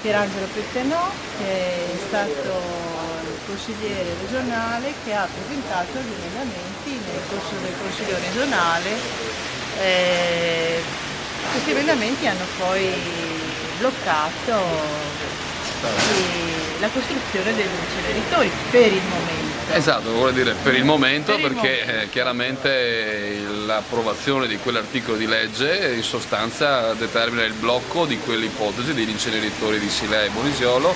Pierangelo Pettenò, che è stato il consigliere regionale che ha presentato gli emendamenti nel corso del Consiglio regionale. Questi emendamenti hanno poi bloccato la costruzione degli inceneritori per il momento. Esatto, vuole dire per il momento perché chiaramente l'approvazione di quell'articolo di legge in sostanza determina il blocco di quell'ipotesi degli inceneritori di Silea e Bonisiolo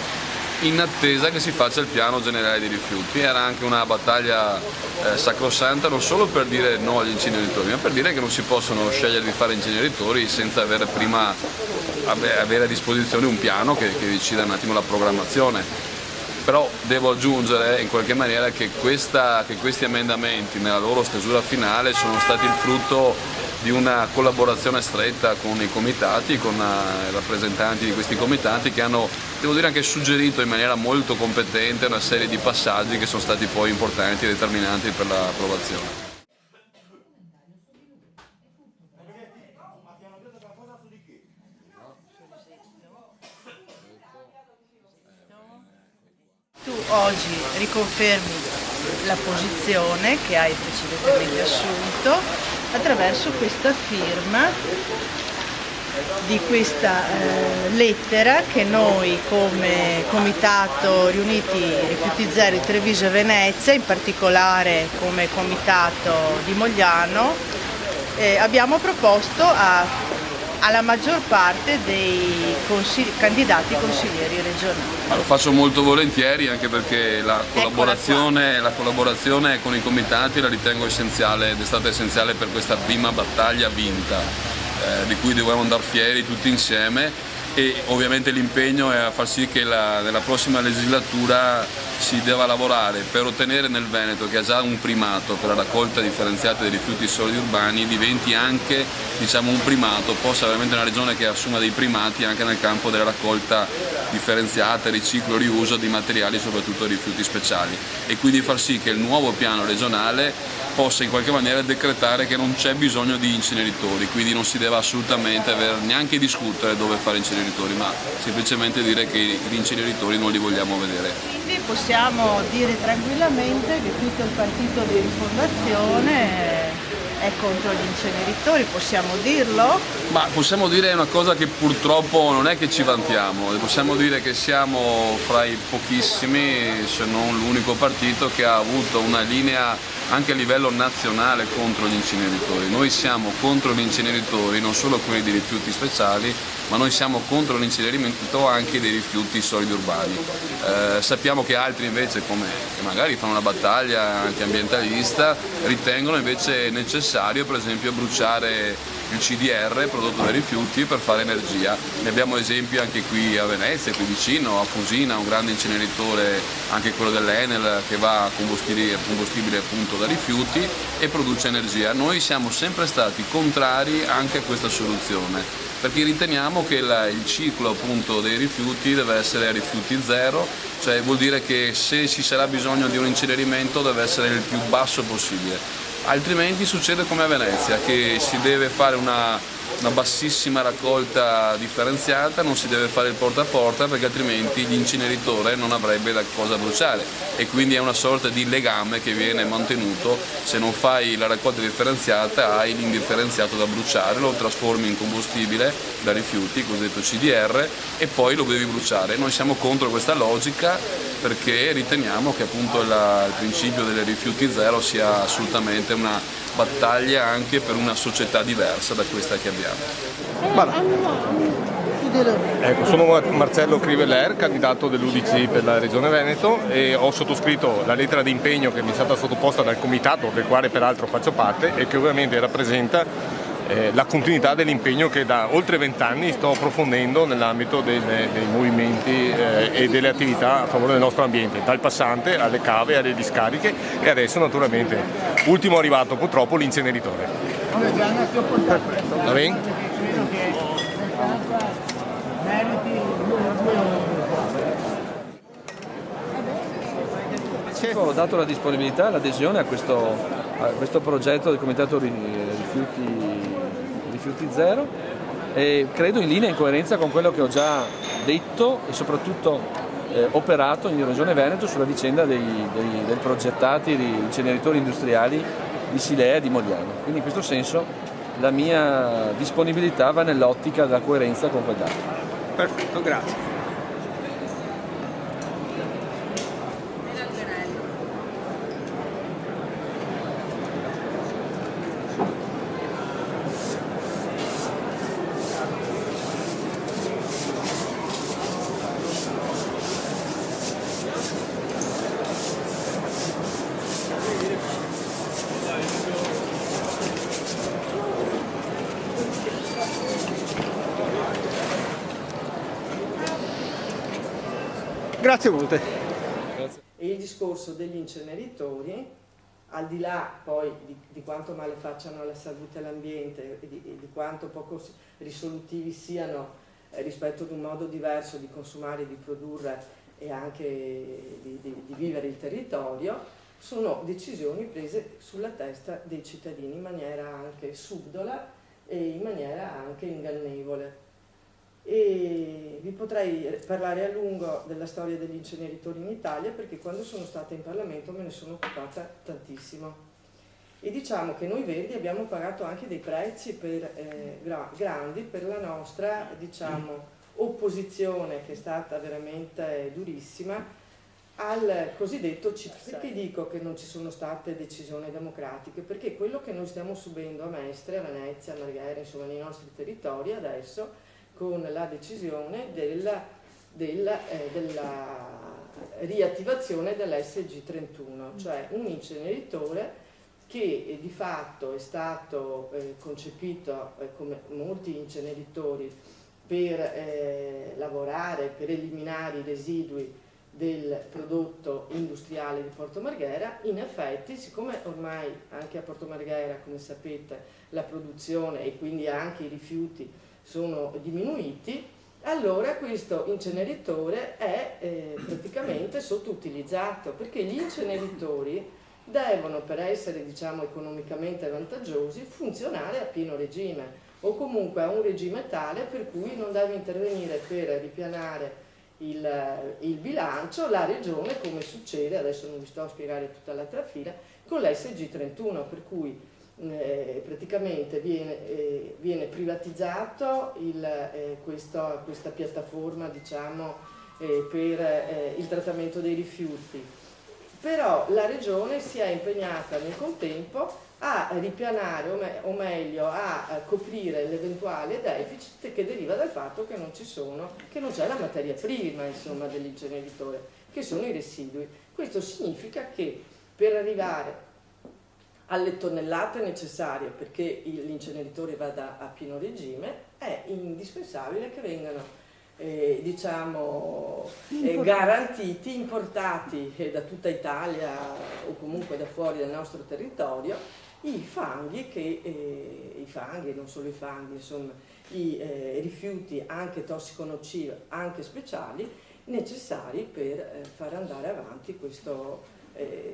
in attesa che si faccia il piano generale dei rifiuti. Era anche una battaglia sacrosanta non solo per dire no agli inceneritori, ma per dire che non si possono scegliere di fare inceneritori senza avere prima avere a disposizione un piano che decida un attimo la programmazione. Però devo aggiungere in qualche maniera che questi emendamenti nella loro stesura finale sono stati il frutto di una collaborazione stretta con i comitati, con i rappresentanti di questi comitati che hanno, devo dire, anche suggerito in maniera molto competente una serie di passaggi che sono stati poi importanti e determinanti per l'approvazione. Tu oggi riconfermi la posizione che hai precedentemente assunto attraverso questa firma di questa lettera che noi come Comitato Riuniti Rifiuti Zero di Treviso e Venezia, in particolare come Comitato di Mogliano, abbiamo proposto alla maggior parte dei candidati consiglieri regionali. Ma lo faccio molto volentieri, anche perché la collaborazione con i comitati la ritengo essenziale ed è stata essenziale per questa prima battaglia vinta, di cui dobbiamo andare fieri tutti insieme, e ovviamente l'impegno è a far sì che nella prossima legislatura si debba lavorare per ottenere nel Veneto, che ha già un primato per la raccolta differenziata dei rifiuti solidi urbani, diventi anche, diciamo, un primato, possa veramente una regione che assuma dei primati anche nel campo della raccolta differenziata, riciclo, riuso di materiali, soprattutto rifiuti speciali, e quindi far sì che il nuovo piano regionale possa in qualche maniera decretare che non c'è bisogno di inceneritori, quindi non si deve assolutamente neanche discutere dove fare inceneritori, ma semplicemente dire che gli inceneritori non li vogliamo vedere. Quindi possiamo dire tranquillamente che tutto il partito di Rifondazione è contro gli inceneritori, possiamo dirlo? Ma possiamo dire una cosa che purtroppo non è che ci vantiamo, possiamo dire che siamo fra i pochissimi, se non l'unico partito che ha avuto una linea anche a livello nazionale contro gli inceneritori. Noi siamo contro gli inceneritori, non solo quelli di rifiuti speciali, ma noi siamo contro l'incenerimento anche dei rifiuti solidi urbani. Sappiamo che altri invece, che magari fanno una battaglia anche ambientalista, ritengono invece necessario per esempio bruciare il CDR prodotto dai rifiuti per fare energia. Ne abbiamo esempi anche qui a Venezia, qui vicino, a Fusina, un grande inceneritore, anche quello dell'Enel, che va a combustibile appunto da rifiuti e produce energia. Noi siamo sempre stati contrari anche a questa soluzione, perché riteniamo che il ciclo appunto dei rifiuti deve essere a rifiuti zero, cioè vuol dire che se ci sarà bisogno di un incenerimento deve essere il più basso possibile. Altrimenti succede come a Venezia, che si deve fare una bassissima raccolta differenziata, non si deve fare il porta a porta perché altrimenti l'inceneritore non avrebbe da cosa bruciare, e quindi è una sorta di legame che viene mantenuto. Se non fai la raccolta differenziata hai l'indifferenziato da bruciare, lo trasformi in combustibile da rifiuti, cosiddetto CDR, e poi lo devi bruciare. Noi siamo contro questa logica perché riteniamo che appunto il principio dei rifiuti zero sia assolutamente una battaglia anche per una società diversa da questa che abbiamo. Ecco, sono Marcello Criveller, candidato dell'UDC per la Regione Veneto, e ho sottoscritto la lettera di impegno che mi è stata sottoposta dal comitato, del quale peraltro faccio parte, e che ovviamente rappresenta la continuità dell'impegno che da oltre 20 anni sto approfondendo nell'ambito dei movimenti e delle attività a favore del nostro ambiente, dal passante alle cave, alle discariche, e adesso naturalmente ultimo arrivato purtroppo l'inceneritore. Va bene? Ho dato la disponibilità e l'adesione a questo progetto del Comitato Rifiuti Zero, e credo in linea e in coerenza con quello che ho già detto e soprattutto operato in Regione Veneto sulla vicenda dei progettati inceneritori industriali di Silea e di Mogliano. Quindi in questo senso la mia disponibilità va nell'ottica della coerenza con quel dato. Perfetto, grazie. Grazie molte. E il discorso degli inceneritori, al di là poi di quanto male facciano alla salute e all'ambiente e di quanto poco risolutivi siano rispetto ad un modo diverso di consumare, di produrre e anche di vivere il territorio, sono decisioni prese sulla testa dei cittadini in maniera anche subdola e in maniera anche ingannevole. E vi potrei parlare a lungo della storia degli inceneritori in Italia, perché quando sono stata in Parlamento me ne sono occupata tantissimo. E diciamo che noi Verdi abbiamo pagato anche dei prezzi grandi per la nostra, diciamo, opposizione, che è stata veramente durissima, al cosiddetto CIP6. Perché dico che non ci sono state decisioni democratiche? Perché quello che noi stiamo subendo a Mestre, a Venezia, a Marghera, insomma nei nostri territori adesso, con la decisione della riattivazione dell'SG31, cioè un inceneritore che di fatto è stato concepito come molti inceneritori per lavorare, per eliminare i residui del prodotto industriale di Porto Marghera. In effetti, siccome ormai anche a Porto Marghera, come sapete, la produzione e quindi anche i rifiuti sono diminuiti, allora questo inceneritore è praticamente sottoutilizzato, perché gli inceneritori devono, per essere, diciamo, economicamente vantaggiosi, funzionare a pieno regime, o comunque a un regime tale per cui non deve intervenire per ripianare il bilancio la regione, come succede, adesso non vi sto a spiegare tutta la trafila, con l'SG31, per cui praticamente viene privatizzato questa piattaforma, diciamo, per il trattamento dei rifiuti, però la regione si è impegnata nel contempo a ripianare, o meglio a coprire l'eventuale deficit che deriva dal fatto che non c'è la materia prima, insomma, dell'inceneritore, che sono i residui. Questo significa che per arrivare alle tonnellate necessarie perché l'inceneritore vada a pieno regime è indispensabile che vengano diciamo, garantiti, importati da tutta Italia o comunque da fuori del nostro territorio i fanghi, non solo i fanghi, insomma, i rifiuti anche tossico-nocivi, anche speciali, necessari per far andare avanti questo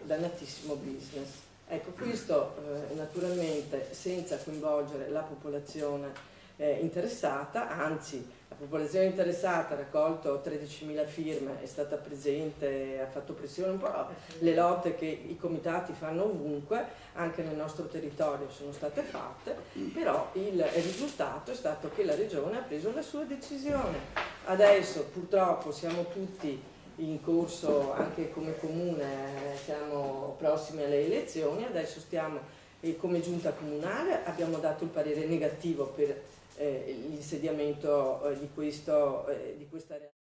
dannatissimo business. Ecco, questo naturalmente senza coinvolgere la popolazione interessata, anzi la popolazione interessata ha raccolto 13.000 firme, è stata presente, ha fatto pressione un po', le lotte che i comitati fanno ovunque, anche nel nostro territorio sono state fatte, però il risultato è stato che la regione ha preso la sua decisione. Adesso purtroppo siamo tutti in corso, anche come comune, siamo prossimi alle elezioni, adesso stiamo come giunta comunale, abbiamo dato il parere negativo per l'insediamento di questa realtà.